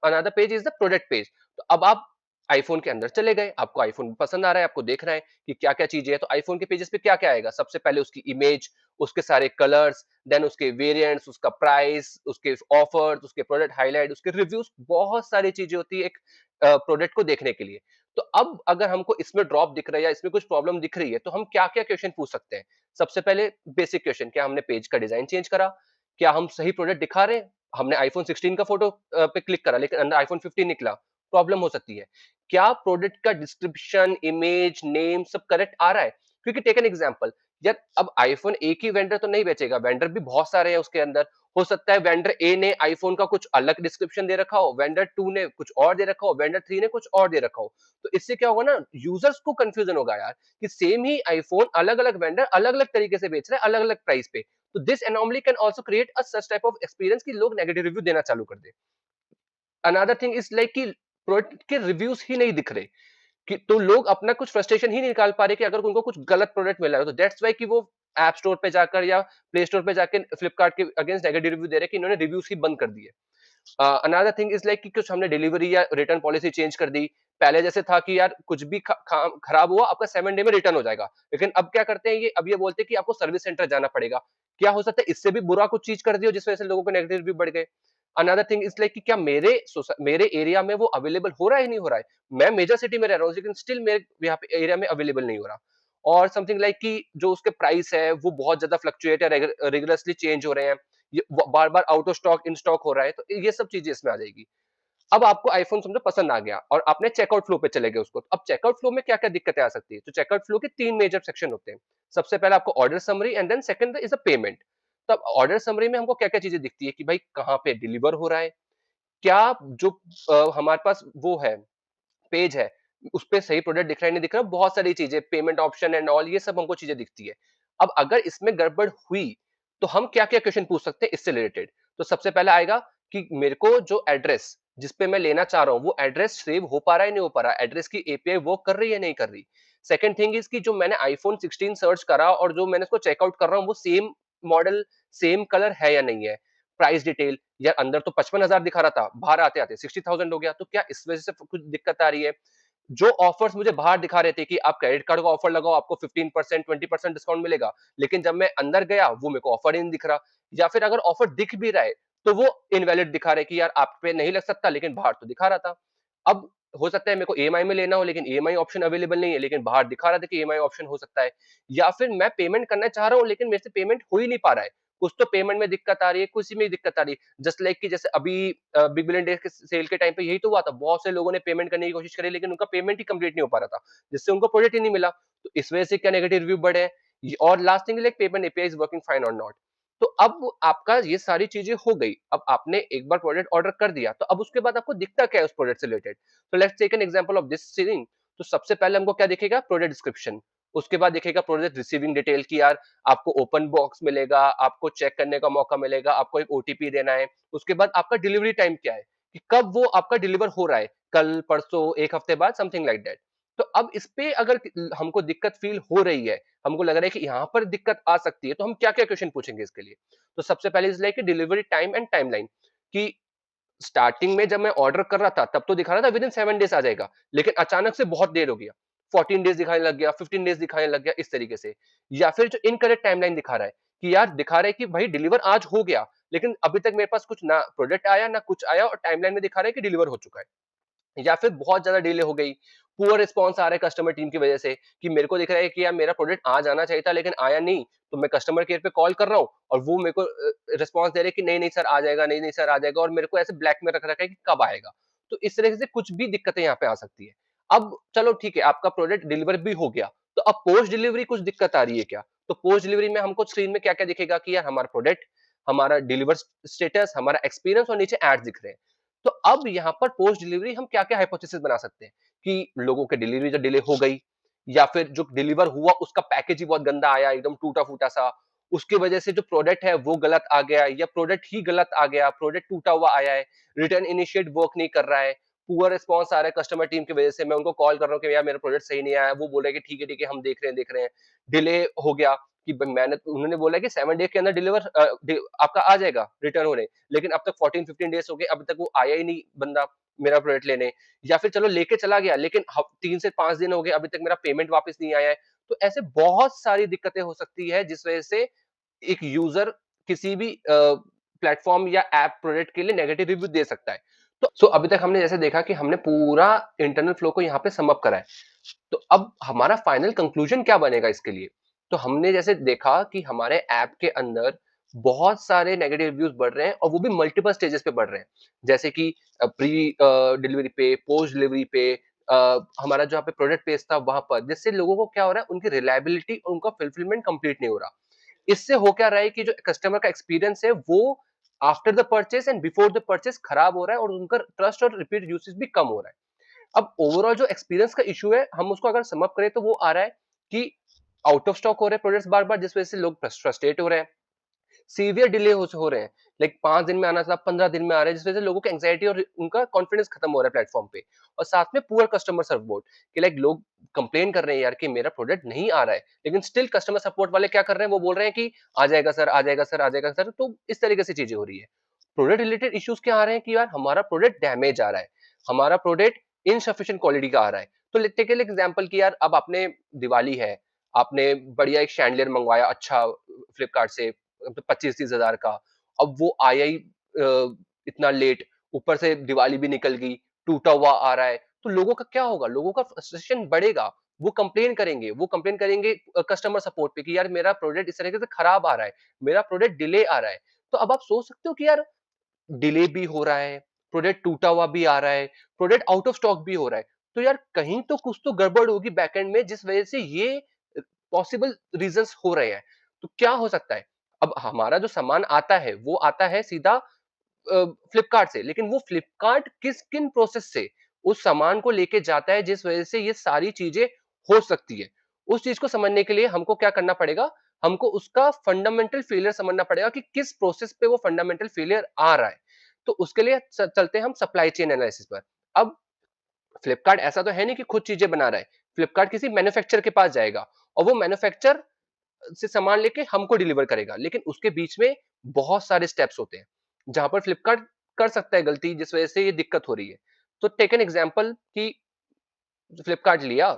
Another page is the product page. तो अब आप आईफोन के अंदर चले गए, आपको आईफोन पसंद आ रहा है, आपको देखना है कि क्या क्या चीजें हैं, तो आईफोन के पेजेस पे क्या क्या आएगा। सबसे पहले उसकी इमेज, उसके सारे कलर्स, देन उसके वेरिएंट्स, उसका प्राइस, उसके ऑफर्स, उसके प्रोडक्ट हाइलाइट, उसके रिव्यूज, बहुत सारी चीजें होती है एक प्रोडक्ट को देखने के लिए। तो अब अगर हमको इसमें ड्रॉप दिख रहा है या इसमें कुछ प्रॉब्लम दिख रही है, तो हम क्या क्या क्वेश्चन पूछ सकते हैं? सबसे पहले बेसिक क्वेश्चन, क्या हमने पेज का डिजाइन चेंज करा? क्या हम सही प्रोडक्ट दिखा रहे हैं? हमने आईफोन 16 का फोटो पे क्लिक करा लेकिन अंदर आईफोन 15 निकला, प्रॉब्लम हो सकती है। क्या प्रोडक्ट का डिस्क्रिप्शन, इमेज, नेम सब करेक्ट आ रहा है? क्योंकि टेक एन एग्जांपल, यार अब आईफोन एक ही वेंडर तो नहीं बेचेगा, वेंडर भी बहुत सारे हैं उसके अंदर। हो सकता है वेंडर ए ने आईफोन का कुछ अलग डिस्क्रिप्शन दे रखा हो, वेंडर 2 ने कुछ और दे रखा हो, वेंडर 3 ने कुछ और दे रखा हो। तो इससे क्या होगा ना, यूजर्स को कंफ्यूजन होगा यार, कि सेम ही आईफोन अलग-अलग वेंडर अलग-अलग तरीके से बेच रहा है, अलग-अलग प्राइस पे। तो this anomaly can also create a such type of experience कि लोग नेगेटिव रिव्यू देना चालू कर दें। अनदर थिंग इज लाइक कि प्रोडक्ट के रिव्यूज ही नहीं दिख रहे, कि तो लोग अपना कुछ फ्रस्ट्रेशन ही नहीं निकाल पा रहे कि अगर उनको कुछ गलत प्रोडक्ट मिला है, तो दैट्स वाई कि वो ऐप स्टोर पे जाकर या प्ले स्टोर पे जाके फ्लिपकार्ट के अगेंस्ट नेगेटिव रिव्यू दे रहे हैं कि इन्होंने रिव्यूज ही बंद कर दिए। अनदर थिंग इज लाइक कि कुछ हमने डिलीवरी या रिटर्न पॉलिसी चेंज कर दी। पहले जैसे था कि यार कुछ भी खराब हुआ आपका 7 डे में रिटर्न हो जाएगा, लेकिन अब क्या करते हैं, ये अब ये बोलते हैं कि आपको सर्विस सेंटर जाना पड़ेगा। क्या हो सकता है इससे भी बुरा कुछ चीज कर दियो जिस वजह से लोगों को नेगेटिव रिव्यू बढ़ गए। अनदर थिंग इज लाइक कि क्या मेरे एरिया में वो अवेलेबल हो रहा है नहीं हो रहा है। मैं मेजर सिटी में रह रहा हूँ लेकिन स्टिल मेरे यहाँ पे एरिया में अवेलेबल नहीं हो रहा। और समथिंग लाइक कि जो उसके प्राइस है वो बहुत ज्यादा फ्लक्चुएट है, रेगुलरली चेंज हो रहे हैं, ये बार बार out of stock in stock हो रहा है, तो ये सब चीजें इसमें आ जाएगी। अब आपको आईफोन समझो पसंद आ गया और आपने चेकआउट फ्लो पे चले गए उसको, अब चेकआउट फ्लो में क्या क्या दिक्कतें आ सकती है? तो चेकआउट फ्लो के तीन मेजर सेक्शन होते हैं। सबसे पहले आपको order summary and then second is a payment. तब ऑर्डर समरी में हमको क्या क्या चीजें दिखती है कि भाई कहाँ पे डिलीवर हो रहा है, क्या जो हमारे पास वो है, पेज है, उसपे सही प्रोडक्ट दिख रहा है नहीं दिख रहा, बहुत सारी चीजें, पेमेंट ऑप्शन एंड ऑल, ये सब हमको चीजें दिखती है। अब अगर इसमें गड़बड़ हुई तो हम क्या क्या क्वेश्चन पूछ सकते हैं इससे रिलेटेड? तो सबसे पहला आएगा कि मेरे को जो एड्रेस जिस पे मैं लेना चाह रहा हूँ वो एड्रेस सेव हो पा रहा है नहीं हो पा रहा, एड्रेस की एपीआई वर्क कर रही है नहीं कर रही। सेकंड थिंग इज कि जो मैंने आईफोन 16 सर्च करा और जो मैंने उसको चेकआउट कर रहा हूँ वो सेम मॉडल, सेम कलर है या नहीं है। प्राइस डिटेल, यार अंदर तो 55,000 दिखा रहा था, बाहर आते आते 60,000 हो गया, तो क्या इस वजह से कुछ दिक्कत आ रही है? जो ऑफर्स मुझे बाहर दिखा रहे थे कि आप क्रेडिट कार्ड का ऑफर लगाओ आपको 15% 20% डिस्काउंट मिलेगा, लेकिन जब मैं अंदर गया वो मेरे को ऑफर ही नहीं दिख रहा। या फिर अगर ऑफर दिख भी रहा है तो वो इनवैलिड दिखा रहे कि यार आप पे नहीं लग सकता, लेकिन बाहर तो दिखा रहा था। अब हो सकता है मेरे को ईएमआई में लेना हो लेकिन ईएमआई ऑप्शन अवेलेबल नहीं है, लेकिन बाहर दिखा रहा था कि ईएमआई ऑप्शन हो सकता है। या फिर मैं पेमेंट करना चाह रहा हूँ लेकिन मेरे से पेमेंट हो ही नहीं पा रहा है, कुछ तो पेमेंट में दिक्कत आ रही है, कुछ में दिक्कत आ रही है। जस्ट लाइक कि जैसे अभी बिग बिलियन डे के सेल के टाइम पे यही तो हुआ था, बहुत से लोगों ने पेमेंट करने की कोशिश करी लेकिन उनका पेमेंट ही कंप्लीट नहीं हो पा रहा था, जिससे उनको प्रोडक्ट ही नहीं मिला। तो इस वजह से क्या नेगेटिव रिव्यू बढ़े हैं। और last thing like payment API is working fine और नॉट। तो अब आपका ये सारी चीजें हो गई, अब आपने एक बार प्रोडक्ट ऑर्डर कर दिया, तो अब उसके बाद आपको दिखता क्या है उस प्रोडक्ट से रिलेटेड? तो let's take an example of this scene. तो सबसे पहले हमको क्या दिखेगा? Product description. उसके बाद दिखेगा प्रोडक्ट रिसीविंग डिटेल की, यार आपको ओपन बॉक्स मिलेगा, आपको चेक करने का मौका मिलेगा, आपको एक ओटीपी देना है। उसके बाद आपका डिलीवरी टाइम क्या है, कि कब वो आपका डिलीवर हो रहा है, कल, परसों, एक हफ्ते बाद, समथिंग लाइक दैट। तो अब इस पे अगर हमको दिक्कत फील हो रही है, हमको लग रहा है कि यहाँ पर दिक्कत आ सकती है, तो हम क्या-क्या क्वेश्चन पूछेंगे इसके लिए? तो सबसे पहले is like delivery time and timeline, कि स्टार्टिंग में जब मैं ऑर्डर कर रहा था तब तो दिखा रहा था विद इन 7 डेज़ आ जाएगा, लेकिन अचानक से बहुत देर हो गया। 14 डेज़ दिखाने लग गया, 15 डेज़ दिखाने लग गया, इस तरीके से। या फिर जो इनकरेक्ट टाइमलाइन दिखा रहा है, कि यार दिखा रहा है कि भाई डिलीवर आज हो गया, लेकिन अभी तक मेरे पास कुछ ना प्रोडक्ट आया, ना कुछ आया और टाइमलाइन में दिखा रहा है कि डिलीवर हो चुका है। या फिर बहुत ज़्यादा डिले हो गई, पुअर रिस्पॉन्स आ रहा है कस्टमर टीम की वजह से, कि मेरे को दिख रहा है कि यार मेरा प्रोडक्ट आज आना चाहिए था लेकिन आया नहीं, तो मैं कस्टमर केयर पे कॉल कर रहा हूँ और वो मेरे को रिस्पॉन्स दे रहे हैं कि नहीं-नहीं सर आ जाएगा, नहीं-नहीं सर आ जाएगा, और मेरे को ऐसे ब्लैक में रख रखा है कि कब आएगा। तो इस तरह से कुछ भी दिक्कतें यहाँ पे आ सकती है। अब चलो ठीक है, आपका प्रोडक्ट डिलीवर भी हो गया, तो अब पोस्ट डिलीवरी कुछ दिक्कत आ रही है क्या? तो पोस्ट डिलीवरी में हमको स्क्रीन में क्या-क्या दिखेगा कि यार हमारा प्रोडक्ट, हमारा डिलीवर स्टेटस, हमारा एक्सपीरियंस और नीचे एड्स दिख रहे हैं। तो अब यहाँ पर पोस्ट डिलीवरी हम क्या-क्या हाइपोथेसिस बना सकते हैं, कि लोगों की डिलीवरी जो डिले हो गई, या फिर जो डिलीवर हुआ उसका पैकेज ही बहुत गंदा आया, एकदम टूटा-फूटा सा, उसकी वजह से जो प्रोडक्ट है वो गलत आ गया, या प्रोडक्ट ही गलत आ गया, प्रोडक्ट टूटा हुआ आया है, रिटर्न इनिशिएट वर्क नहीं कर रहा है, पुअर रिस्पॉन्स आ रहा है कस्टमर टीम की वजह से, मैं उनको कॉल कर रहा हूँ कि यार मेरा प्रोडक्ट सही नहीं आया, वो बोल रहे हैं कि ठीक है हम देख रहे हैं, डिले हो गया, कि मैंने उन्होंने बोला कि 7 डे के अंदर डिलीवर आपका आ जाएगा रिटर्न होने, लेकिन अब तक 14-15 डेज हो गए, अभी तक वो आया ही नहीं बंदा मेरा प्रोडक्ट लेने। या फिर चलो लेके चला गया, लेकिन 3 से 5 दिन हो गए, अभी तक मेरा पेमेंट वापस नहीं आया है। तो ऐसे बहुत सारी दिक्कतें हो सकती है जिस वजह से एक यूजर किसी भी प्लेटफॉर्म या ऐप प्रोडक्ट के लिए नेगेटिव रिव्यू दे सकता है। तो अभी तक हमने जैसे देखा कि हमने पूरा इंटरनल फ्लो को यहाँ पे समअप करा है। तो अब हमारा फाइनल कंक्लूजन क्या बनेगा इसके लिए? तो हमने जैसे देखा कि हमारे ऐप के अंदर बहुत सारे नेगेटिव रिव्यूज बढ़ रहे हैं और वो भी मल्टीपल स्टेजेस पे बढ़ रहे हैं। जैसे कि प्री डिलीवरी पे, पोस्ट डिलीवरी पे, हमारा जहाँ पे प्रोडक्ट पेज था वहां पर, जिससे लोगों को क्या हो रहा है, उनकी रिलायबिलिटी और उनका फुलफिलमेंट कंप्लीट नहीं हो रहा। इससे हो क्या रहा है कि जो कस्टमर का एक्सपीरियंस है वो after the purchase and before the purchase खराब हो रहा है और उनका ट्रस्ट और रिपीट यूसेज भी कम हो रहा है। अब ओवरऑल जो एक्सपीरियंस का इशू है, हम उसको अगर सम अप करें तो वो आ रहा है कि आउट ऑफ स्टॉक हो रहे हैं प्रोडक्ट्स बार-बार, जिस वजह से लोग फ्रस्ट्रेट हो रहे हैं। सीवियर डिले हो रहे हैं, लाइक 5 दिन में आना था 15 दिन में आ रहा है, जिस वजह से लोगों की एंग्जायटी और उनका कॉन्फिडेंस खत्म हो रहा है प्लेटफॉर्म पे। और साथ में पुअर कस्टमर सपोर्ट कि लाइक लोग कंप्लेन कर रहे हैं यार कि मेरा प्रोडक्ट नहीं आ रहा है, लेकिन स्टिल कस्टमर सपोर्ट वाले क्या कर रहे हैं, वो बोल रहे हैं कि आ जाएगा सर, आ जाएगा सर, आ जाएगा सर। तो इस तरीके से चीजें हो रही है। प्रोडक्ट रिलेटेड इश्यूज क्या आ रहे हैं कि यार हमारा प्रोडक्ट डैमेज आ रहा है, हमारा प्रोडक्ट इनसफिशिएंट क्वालिटी का आ रहा है। तो लेते के लिए एग्जांपल कि यार अब आपने दिवाली है, आपने बढ़िया एक शैंडलियर मंगवाया अच्छा फ्लिपकार्ट से 25-30 हजार का। अब वो आया ही इतना लेट, ऊपर से दिवाली भी निकल गई, टूटा हुआ आ रहा है, तो लोगों का क्या होगा, लोगों का फ्रस्ट्रेशन बढ़ेगा। वो कंप्लेन करेंगे, वो कंप्लेन करेंगे कस्टमर सपोर्ट पे कि यार मेरा प्रोडक्ट इस तरीके से खराब आ रहा है, मेरा प्रोडक्ट डिले आ रहा है। तो अब आप सोच सकते हो कि यार डिले भी हो रहा है, प्रोडक्ट टूटा हुआ भी आ रहा है, प्रोडक्ट आउट ऑफ स्टॉक भी हो रहा है। तो यार कहीं तो कुछ तो गड़बड़ होगी बैकएंड में, जिस वजह से ये पॉसिबल रीजंस हो रहे हैं। तो क्या हो सकता है? अब हमारा जो सामान आता है, वो आता है सीधा फ्लिपकार्ट से, लेकिन वो फ्लिपकार्ट किन प्रोसेस से उस सामान को लेके जाता है, जिस वजह से ये सारी चीजें हो सकती है। उस चीज को समझने के लिए हमको क्या करना पड़ेगा, हमको उसका फंडामेंटल फेलियर समझना पड़ेगा कि किस प्रोसेस पे वो फंडामेंटल फेलियर आ रहा है। तो उसके लिए चलते हैं हम सप्लाई चेन एनालिसिस पर। अब फ्लिपकार्ट ऐसा तो है नहीं कि खुद चीजें बना रहा है, फ्लिपकार्ट किसी मैन्युफैक्चरर के पास जाएगा और वो मैन्युफैक्चरर से सामान लेके हमको डिलीवर करेगा, लेकिन उसके बीच में बहुत सारे स्टेप्स होते हैं जहां पर फ्लिपकार्ट कर सकता है गलती, जिस वजह से ये दिक्कत हो रही है। तो टेक एन एग्जांपल कि फ्लिपकार्ट लिया,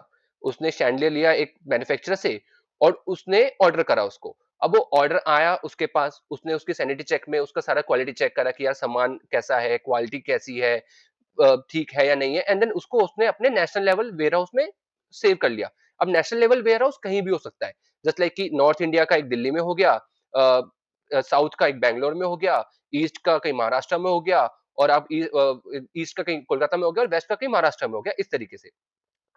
उसने शैंडलियर लिया एक मैन्युफैक्चरर से और उसने ऑर्डर करा उसको। अब वो ऑर्डर आया उसके पास, उसने उसकी सैनिटी चेक में उसका सारा क्वालिटी चेक करा कि यार सामान कैसा है, क्वालिटी कैसी है, ठीक है या नहीं है, एंड देन उसको उसने अपने नेशनल लेवल वेयर हाउस में सेव कर लिया। अब नेशनल लेवल वेयर हाउस कहीं भी हो सकता है, जस्ट लाइक कि नॉर्थ इंडिया का एक दिल्ली में हो गया, साउथ का एक बैंगलोर में हो गया, ईस्ट का कहीं महाराष्ट्र में हो गया, और आप ईस्ट का कहीं कोलकाता में हो गया और वेस्ट का कहीं महाराष्ट्र में हो गया, इस तरीके से।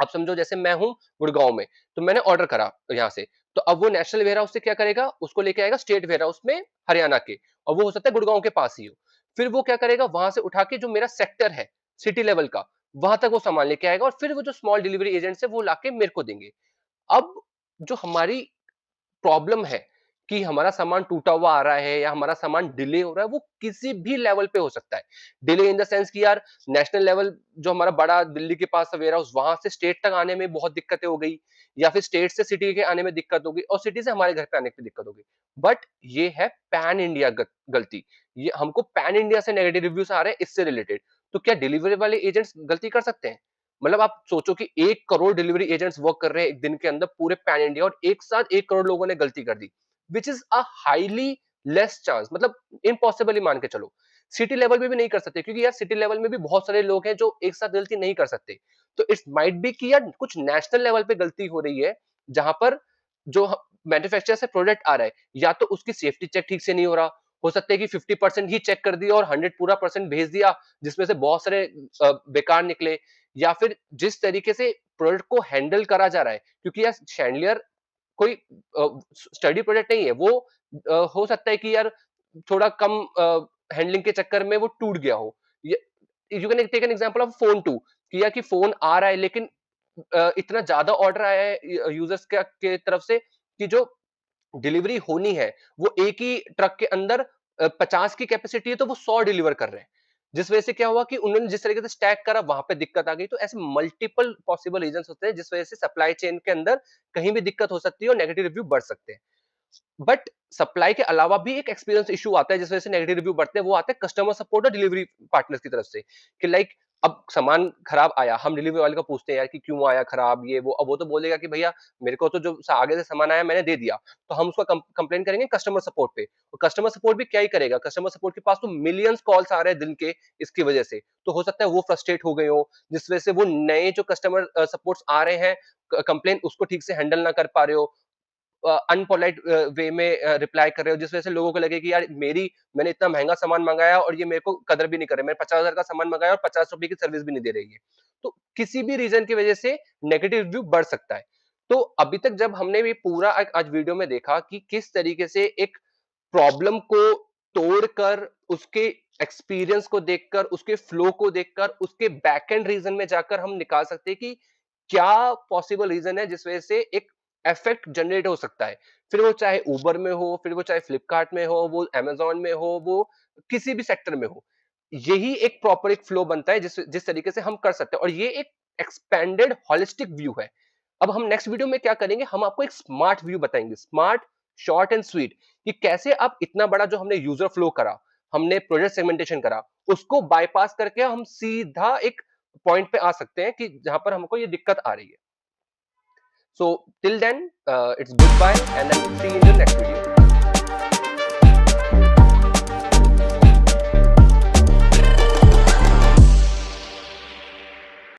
अब समझो जैसे मैं हूँ गुड़गांव में, तो मैंने ऑर्डर करा यहाँ से, तो अब वो नेशनल वेयर हाउस से क्या करेगा, उसको लेके आएगा स्टेट वेयर हाउस में हरियाणा के, और वो हो सकता है गुड़गांव के पास ही हो। फिर वो क्या करेगा, वहां से उठा के जो मेरा सेक्टर है सिटी लेवल का, वहां तक वो सामान लेके आएगा और फिर वो जो स्मॉल डिलीवरी एजेंट्स है वो लाके मेरे को देंगे। अब जो हमारी प्रॉब्लम है कि हमारा सामान टूटा हुआ आ रहा है या हमारा सामान डिले हो रहा है, वो किसी भी लेवल पे हो सकता है। डिले इन द सेंस कि यार नेशनल लेवल जो हमारा बड़ा दिल्ली के पास वेयर हाउस, वहां से स्टेट तक आने में बहुत दिक्कतें हो गई, या फिर स्टेट से सिटी के आने में दिक्कत हो गई और सिटी से हमारे घर पे आने में दिक्कत हो गई। बट ये है पैन इंडिया गलती, ये हमको पैन इंडिया से नेगेटिव रिव्यूज आ रहे हैं इससे रिलेटेड। तो क्या डिलीवरी वाले एजेंट्स गलती कर सकते हैं? मतलब आप सोचो कि 1 करोड़ डिलीवरी एजेंट्स वर्क कर रहे हैं एक दिन के अंदर पूरे पैन इंडिया, और एक साथ 1 करोड़ लोगों ने गलती कर दी, which is a highly less chance, मतलब इम्पॉसिबल ही मान के चलो। सिटी लेवल में भी नहीं कर सकते, क्योंकि यार सिटी लेवल में भी बहुत सारे लोग हैं जो एक साथ गलती नहीं कर सकते। तो इट्स माइट बी कि यार कुछ नेशनल लेवल पे गलती हो रही है, जहां पर जो मैन्युफैक्चरर से प्रोडक्ट आ रहा है, या तो उसकी सेफ्टी चेक ठीक से नहीं हो रहा, हो सकता है कि 50% ही चेक कर दिया और 100 पूरा परसेंट भेज दिया, जिसमें से बहुत सारे बेकार निकले, या फिर जिस तरीके से प्रोडक्ट को हैंडल करा जा रहा है, क्योंकि यार शैंडलियर कोई स्टडी प्रोडक्ट नहीं है, वो हो सकता है कि यार थोड़ा कम हैंडलिंग के चक्कर में वो टूट गया हो। You can take an example of phone 2, कि यार कि फोन आ रहा है, लेकिन इतना ज्यादा ऑर्डर आया है यूजर्स के तरफ से कि जो डिलीवरी होनी है वो एक ही ट्रक के अंदर 50 की कैपेसिटी है तो वो 100 डिलीवर कर रहे हैं, जिस वजह से क्या हुआ कि उन्होंने जिस तरीके से स्टैक करा वहां पे दिक्कत आ गई। तो ऐसे मल्टीपल पॉसिबल रीजंस होते हैं जिस वजह से सप्लाई चेन के अंदर कहीं भी दिक्कत हो सकती है और नेगेटिव रिव्यू बढ़ सकते हैं। बट सप्लाई के अलावा भी एक एक्सपीरियंस इशू आता है जिस वजह से नेगेटिव रिव्यू बढ़ते हैं, वो आते हैं कस्टमर सपोर्ट और डिलीवरी पार्टनर्स की तरफ से, कि लाइक अब सामान खराब आया, हम डिलीवरी वाले को पूछते हैं यार कि क्यों आया खराब ये वो, अब वो तो बोलेगा कि भैया मेरे को तो जो आगे से सामान आया मैंने दे दिया। तो हम उसका कंप्लेन करेंगे कस्टमर सपोर्ट पे, और कस्टमर सपोर्ट भी क्या ही करेगा, कस्टमर सपोर्ट के पास तो मिलियंस कॉल्स आ रहे हैं दिन के इसकी वजह से। तो हो सकता है वो फ्रस्ट्रेट हो गए हो, जिस वजह से वो नए जो कस्टमर सपोर्ट्स आ रहे हैं, कंप्लेन उसको ठीक से हैंडल ना कर पा रहे हो, अनपोलाइट वे में रिप्लाई कर रहे हो, जिस वजह से लोगों को लगे कि यार मैंने इतना महंगा सामान मंगाया और ये मेरे को कदर भी नहीं कर रहे, मैंने 50,000 का सामान मंगाया और 50 रुपए की सर्विस भी नहीं दे रही है। तो किसी भी रीजन की वजह से नेगेटिव रिव्यू बढ़ सकता है। तो अभी तक जब हमने ये पूरा आज वीडियो में देखा कि किस तरीके से एक प्रॉब्लम को तोड़कर, उसके एक्सपीरियंस को देखकर, उसके फ्लो को देखकर, उसके बैक एंड रीजन में जाकर हम निकाल सकते हैं कि क्या पॉसिबल रीजन है जिस वजह से एक इफेक्ट जनरेट हो सकता है। फिर वो चाहे उबर में हो, फिर वो चाहे फ्लिपकार्ट में हो, वो अमेज़न में हो, वो किसी भी सेक्टर में हो। यही एक प्रॉपर एक फ्लो बनता है जिस जिस तरीके से हम कर सकते हैं, और ये एक एक्सपेंडेड होलिस्टिक व्यू है। अब हम नेक्स्ट वीडियो में क्या करेंगे, हम आपको एक स्मार्ट व्यू बताएंगे, स्मार्ट, शॉर्ट एंड स्वीट, कि कैसे आप इतना बड़ा जो हमने यूजर फ्लो करा, हमने प्रोजेक्ट सेगमेंटेशन करा, उसको बाईपास करके हम सीधा एक पॉइंट पे आ सकते हैं कि जहां पर हमको ये दिक्कत आ रही है। So till then, it's goodbye and then see you in the next video.